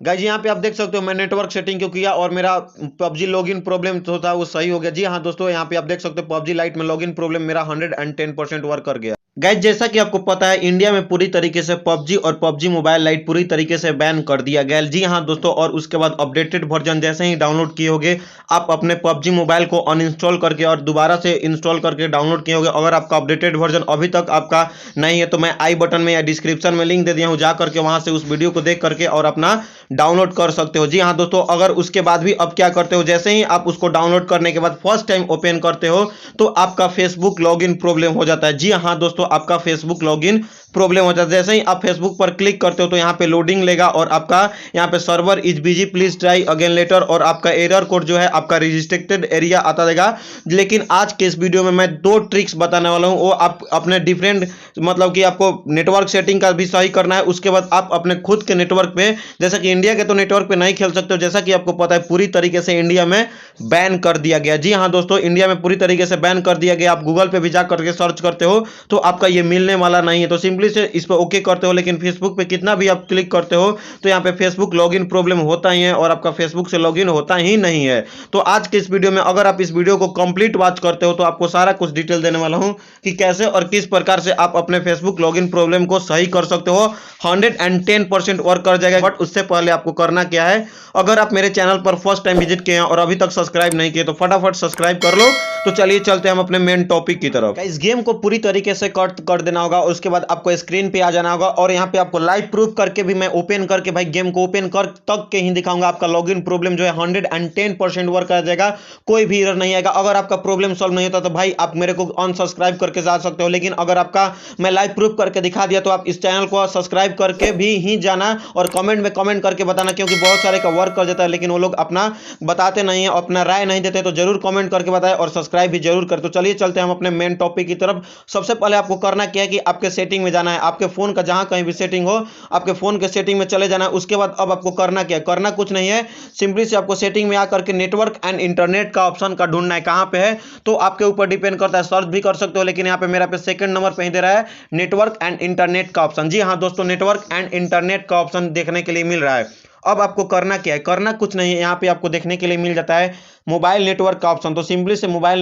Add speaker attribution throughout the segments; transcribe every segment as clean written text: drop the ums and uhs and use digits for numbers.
Speaker 1: Guys यहाँ पे आप देख सकते हो मैं नेटवर्क सेटिंग क्यों किया और मेरा पबजी लॉगिन प्रॉब्लम जो था वो सही हो गया। जी हाँ दोस्तों, यहाँ पे आप देख सकते हो पबजी लाइट में लॉगिन प्रॉब्लम मेरा 110% वर्क कर गया। गाइज जैसा कि आपको पता है इंडिया में पूरी तरीके से पबजी और पबजी मोबाइल लाइट पूरी तरीके से बैन कर दिया गया है। जी हाँ दोस्तों, और उसके बाद अपडेटेड वर्जन जैसे ही डाउनलोड किए होगे आप अपने पबजी मोबाइल को अनइंस्टॉल करके और दोबारा से इंस्टॉल करके डाउनलोड किए होगे। अगर आपका अपडेटेड वर्जन अभी तक आपका नहीं है तो मैं आई बटन में या डिस्क्रिप्शन में लिंक दे दिया हूँ, जा करके वहां से उस वीडियो को देख करके और अपना डाउनलोड कर सकते हो। जी हाँ दोस्तों, अगर उसके बाद भी अब क्या करते हो, जैसे ही आप उसको डाउनलोड करने के बाद फर्स्ट टाइम ओपन करते हो तो आपका फेसबुक लॉगिन प्रॉब्लम हो जाता है। जी हाँ दोस्तों, आपका फेसबुक लॉगिन प्रॉब्लम हो जाता है। जैसे ही आप फेसबुक पर क्लिक करते हो तो यहाँ पे लोडिंग लेगा और आपका यहाँ पे server is busy please try again later और आपका एरर कोड जो है आपका रिस्ट्रिक्टेड एरिया आता रहेगा। लेकिन आज के इस वीडियो में मैं दो ट्रिक्स बताने वाला हूँ, वो आप अपने डिफरेंट मतलब कि आपको नेटवर्क सेटिंग का भी सही करना है। उसके बाद आप अपने खुद के नेटवर्क पे, जैसा कि इंडिया के तो नेटवर्क पे नहीं खेल सकते हो, जैसा कि आपको पता है पूरी तरीके से इंडिया में बैन कर दिया गया। जी हाँ दोस्तों, इंडिया में पूरी तरीके से बैन कर दिया गया। आप गूगल पे भी जा करके सर्च करते हो तो आपका ये मिलने वाला नहीं है। तो सिंपली से इस पर ओके करते हो, लेकिन फेसबुक पे कितना भी आप क्लिक करते हो तो यहाँ पे फेसबुक लॉगिन प्रॉब्लम होता ही है और आपका फेसबुक से लॉगिन होता ही नहीं है। तो आज के इस वीडियो में अगर आप इस वीडियो को कंप्लीट वॉच करते हो तो आपको सारा कुछ डिटेल देने वाला हूं कि कैसे और किस प्रकार से आप अपने फेसबुक लॉगिन प्रॉब्लम को सही कर सकते हो। 110% वर्क कर जाएगा। बट उससे पहले आपको करना क्या है, अगर आप मेरे चैनल पर फर्स्ट टाइम विजिट किए हैं और अभी तक सब्सक्राइब नहीं किए तो फटाफट सब्सक्राइब कर लो। तो चलिए चलते हैं हम अपने मेन टॉपिक की तरफ। इस गेम को पूरी तरीके से कट कर देना होगा। उसके बाद आपको स्क्रीन पे आ जाना होगा और यहाँ पे आपको लाइव प्रूफ करके भी मैं ओपन करके भाई गेम को ओपन कर तक के ही दिखाऊंगा। आपका लॉगिन प्रॉब्लम जो है 110% वर्क कर जाएगा, कोई भी एरर नहीं आएगा। अगर आपका प्रॉब्लम सॉल्व नहीं होता तो भाई आप मेरे को अनसब्सक्राइब करके जा सकते हो, लेकिन अगर आपका मैं लाइव प्रूफ करके दिखा दिया तो आप इस चैनल को सब्सक्राइब करके भी ही जाना और कमेंट में कमेंट करके बताना, क्योंकि बहुत सारे का वर्क कर जाता है लेकिन वो लोग अपना बताते नहीं है, अपना राय नहीं देते। तो जरूर कमेंट करके बताएं और सब्सक्राइब भी जरूर कर। तो चलिए चलते हैं हम अपने मेन टॉपिक की तरफ। सबसे पहले आपको करना क्या है कि आपके सेटिंग में जाना है। आपके फोन का जहां कहीं भी सेटिंग हो आपके फोन के सेटिंग में चले जाना है। उसके बाद अब आपको करना क्या है, करना कुछ नहीं है, सिंपली से आपको सेटिंग में आकर के नेटवर्क एंड इंटरनेट का ऑप्शन का ढूंढना है। कहां पे है तो आपके ऊपर डिपेंड करता है, सर्च भी कर सकते हो, लेकिन यहां पे मेरा पे सेकंड नंबर पे ही दे रहा है नेटवर्क एंड इंटरनेट का ऑप्शन। जी हां दोस्तों, नेटवर्क एंड इंटरनेट का ऑप्शन देखने के लिए मिल रहा है। अब आपको करना क्या है, करना कुछ नहीं है, यहाँ पे आपको देखने के लिए मिल जाता है मोबाइल नेटवर्क का ऑप्शन। तो सिंपली से मोबाइल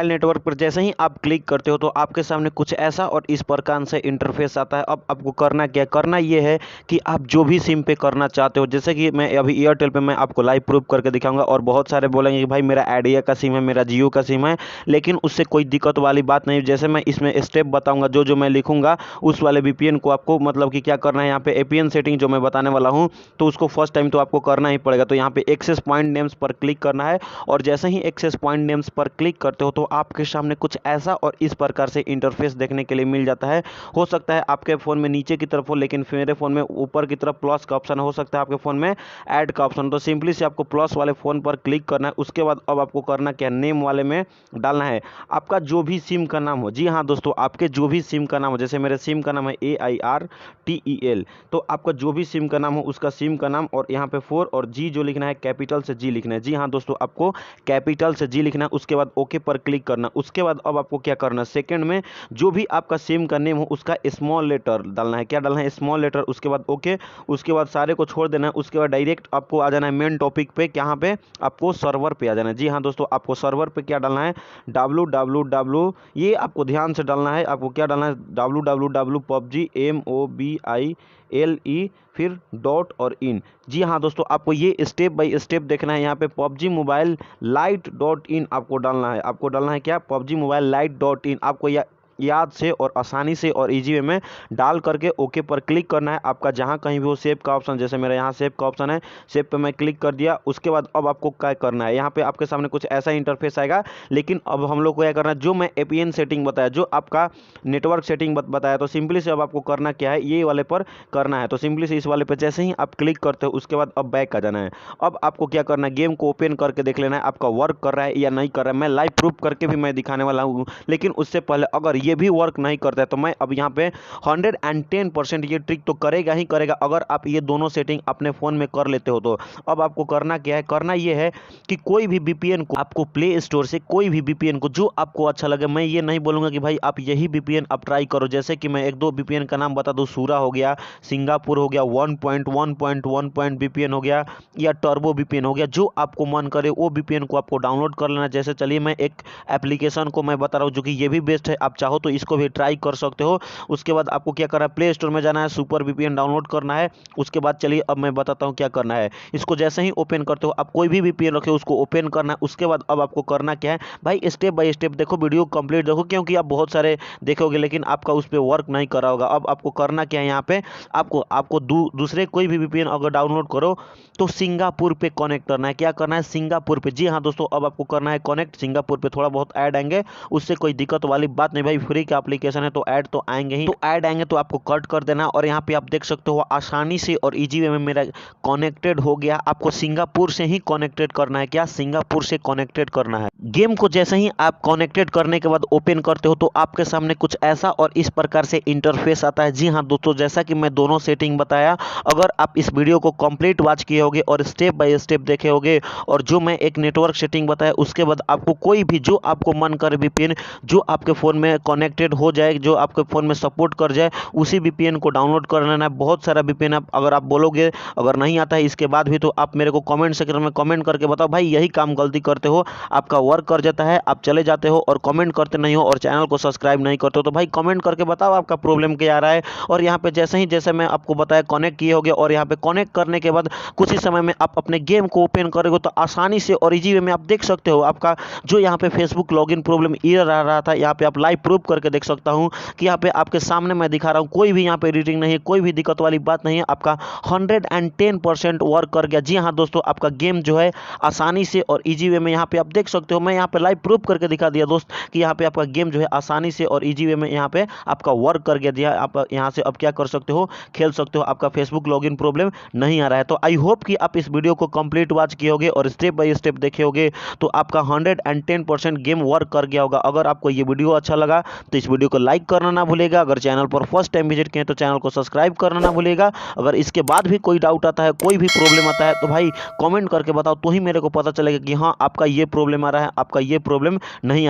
Speaker 1: नेटवर्क पर जैसे ही आप क्लिक करते हो तो आपके सामने कुछ ऐसा और इस प्रकार से इंटरफेस आता है। अब आपको करना क्या है, करना ये है कि आप जो भी सिम पे करना चाहते हो, जैसे कि मैं अभी एयरटेल पे मैं आपको लाइव प्रूफ करके दिखाऊंगा और बहुत सारे बोलेंगे कि भाई मेरा आइडिया का सिम है, मेरा जियो का सिम है, लेकिन उससे कोई दिक्कत वाली बात नहीं। जैसे मैं इसमें स्टेप बताऊंगा, जो जो मैं लिखूंगा उस वाले वीपीएन को आपको मतलब कि क्या करना है, यहाँ पे एपीएन सेटिंग जो मैं बताने वाला हूँ तो उसको फर्स्ट टाइम तो आपको करना ही पड़ेगा। तो यहाँ पे एक्सेस पॉइंट नेम्स पर क्लिक करना है और जैसे ही एक्सेस पॉइंट नेम्स पर क्लिक करते हो तो आपके सामने कुछ ऐसा और इस प्रकार से इंटरफेस देखने के लिए मिल जाता है। हो सकता है आपके फ़ोन में नीचे की तरफ हो, लेकिन मेरे फ़ोन में ऊपर की तरफ प्लस का ऑप्शन हो सकता है आपके फ़ोन में ऐड का ऑप्शन। तो सिंपली से आपको प्लस वाले फ़ोन पर क्लिक करना है। उसके बाद अब आपको करना क्या, नेम वाले में डालना है आपका जो भी सिम का नाम हो। जी हाँ दोस्तों, आपके जो भी सिम का नाम हो, जैसे मेरे सिम का नाम है AIRTEL, तो आपका जो भी सिम का नाम हो उसका सिम का नाम और यहाँ पे 4 और जी जो लिखना है कैपिटल से जी लिखना है। जी हाँ दोस्तों, आपको कैपिटल से जी लिखना है। उसके बाद ओके पर क्लिक करना। उसके बाद अब आपको क्या करना है, सेकंड में जो भी आपका सिम का नेम हो उसका स्मॉल लेटर डालना है। क्या डालना है, स्मॉल लेटर। उसके बाद ओके, उसके बाद सारे को छोड़ देना है। उसके बाद डायरेक्ट आपको आ जाना है मेन टॉपिक पे। यहाँ पे आपको सर्वर पे आ जाना है। जी हाँ दोस्तों, आपको सर्वर पे क्या डालना है, www, ये आपको ध्यान से डालना है। आपको क्या डालना है, www PUBG MOBILE फिर डॉट और इन। जी हाँ दोस्तों, आपको ये स्टेप बाय स्टेप देखना है। यहाँ पे PUBG mobile light dot in आपको डालना है। आपको डालना है क्या, PUBG mobile light dot in. आपको याद से और आसानी से और इजी वे में डाल करके ओके पर क्लिक करना है। आपका जहां कहीं भी वो सेव का ऑप्शन, जैसे मेरा यहाँ सेव का ऑप्शन है, सेव पे मैं क्लिक कर दिया। उसके बाद अब आपको क्या करना है, यहाँ पे आपके सामने कुछ ऐसा इंटरफेस आएगा। लेकिन अब हम लोग को क्या करना है, जो मैं एपीएन सेटिंग बताया, जो आपका नेटवर्क सेटिंग बताया, तो सिंपली से अब आपको करना क्या है, ये वाले पर करना है। तो सिंपली से इस वाले पर जैसे ही आप क्लिक करते हो उसके बाद अब बैक आ जाना है। अब आपको क्या करना है, गेम को ओपन करके देख लेना है आपका वर्क कर रहा है या नहीं कर रहा है। मैं लाइव प्रूफ करके भी मैं दिखाने वाला हूँ, लेकिन उससे पहले अगर ये भी वर्क नहीं करता है। तो मैं अब यहाँ पे 110% ये ट्रिक तो करेगा ही करेगा अगर आप ये दोनों सेटिंग अपने फ़ोन में कर लेते हो। तो अब आपको करना क्या है, करना ये है कि कोई भी वीपीएन को आपको प्ले स्टोर से कोई भी वीपीएन को जो आपको अच्छा लगे, मैं ये नहीं बोलूँगा कि भाई आप यही वीपीएन आप ट्राई करो। जैसे कि मैं एक दो वीपीएन का नाम बता दूँ, सूरा हो गया, सिंगापुर हो गया, 1.1.1 वीपीएन हो गया, या टर्बो वीपीएन हो गया। जो आपको मन करे वो वीपीएन को आपको डाउनलोड कर लेना। जैसे चलिए मैं एक एप्लीकेशन को मैं बता रहा हूँ जो कि ये भी बेस्ट है, आप चाहो तो इसको भी ट्राई कर सकते हो। उसके बाद आपको क्या करना है, प्ले स्टोर में जाना है, सुपर वीपीएन डाउनलोड करना है। उसके बाद चलिए अब मैं बताता हूँ क्या करना है। इसको जैसे ही ओपन करते हो, आप कोई भी वीपीएन रखे उसको ओपन करना है। उसके बाद अब आपको करना क्या है भाई, स्टेप बाय स्टेप देखो, वीडियो कंप्लीट देखो, क्योंकि आप बहुत सारे देखोगे लेकिन आपका उस पर वर्क नहीं कर रहा होगा। अब आपको करना क्या है, यहाँ पे आपको दूसरे कोई भी वीपीएन अगर डाउनलोड करो तो सिंगापुर पे कनेक्ट करना है। क्या करना है, सिंगापुर पे। जी हाँ दोस्तों, अब आपको करना है कनेक्ट सिंगापुर पे। थोड़ा बहुत ऐड आएंगे, उससे कोई दिक्कत वाली बात नहीं भाई, फ्री का एप्लीकेशन है तो ऐड तो आएंगे ही। तो ऐड आएंगे तो आपको कट कर देना। और यहाँ पे आप देख सकते हो आसानी से और इजी वे में मेरा कनेक्टेड हो गया। आपको सिंगापुर से ही कनेक्टेड करना है। क्या, सिंगापुर से कनेक्टेड करना है। गेम को जैसे ही आप कनेक्टेड करने के बाद ओपन करते हो तो आपके सामने कुछ ऐसा और इस प्रकार से इंटरफेस आता है। जी हाँ दोस्तों, जैसा कि मैं दोनों सेटिंग बताया, अगर आप इस वीडियो को कंप्लीट वॉच किए होगे और स्टेप बाय स्टेप देखे होगे और जो मैं एक नेटवर्क सेटिंग बताया उसके बाद आपको कोई भी जो आपको मन करे वीपीएन जो आपके फ़ोन में कनेक्टेड हो जाए, जो आपके फ़ोन में सपोर्ट कर जाए, उसी वीपीएन को डाउनलोड कर लेना है। बहुत सारा वीपीएन अगर आप बोलोगे अगर नहीं आता है इसके बाद भी, तो आप मेरे को कमेंट सेक्शन में कमेंट करके बताओ भाई यही काम गलती करते हो, आपका वर्क कर जाता है, आप चले जाते हो और कमेंट करते नहीं हो और चैनल को सब्सक्राइब नहीं करते हो। तो भाई कमेंट करके बताओ आपका प्रॉब्लम क्या आ रहा है। और यहाँ पे जैसे मैं आपको बताया कनेक्ट किए होगे और यहाँ पे कनेक्ट करने के बाद कुछ ही समय में आप अपने गेम को ओपन करोगे तो आसानी से और इजी वे में आप देख सकते हो आपका जो यहाँ पे फेसबुक लॉगिन प्रॉब्लम एरर आ रहा था, यहाँ पे आप लाइव प्रूफ करके देख सकता हूँ कि यहाँ पे आपके सामने मैं दिखा रहा हूँ, कोई भी यहाँ पे एडिटिंग नहीं है, कोई भी दिक्कत वाली बात नहीं है, आपका 110% वर्क कर गया। जी हाँ दोस्तों, आपका गेम जो है आसानी से और इजी वे में यहाँ पे आप देख सकते हो। मैं यहाँ पे लाइव प्रूफ करके दिखा दिया दोस्त कि यहाँ पे आपका गेम जो है आसानी से और इजी वे में यहाँ पे आपका वर्क कर गया। दिया आप यहाँ से अब क्या कर सकते हो, खेल सकते हो, आपका फेसबुक लॉगिन प्रॉब्लम नहीं आ रहा है। तो आई होप कि आप इस वीडियो को कंप्लीट वॉच किए होगे और स्टेप बाय स्टेप देखे होगे तो आपका 110% गेम वर्क कर गया होगा। अगर आपको ये वीडियो अच्छा लगा तो इस वीडियो को लाइक करना ना भूलेगा। अगर चैनल पर फर्स्ट टाइम विजिट किए तो चैनल को सब्सक्राइब करना ना भूलेगा। अगर इसके बाद भी कोई डाउट आता है, कोई भी प्रॉब्लम आता है तो भाई कमेंट करके बताओ, तो ही मेरे को पता चलेगा कि हाँ आपका ये प्रॉब्लम आ रहा है, आपका ये प्रॉब्लम नहीं आ रहा है।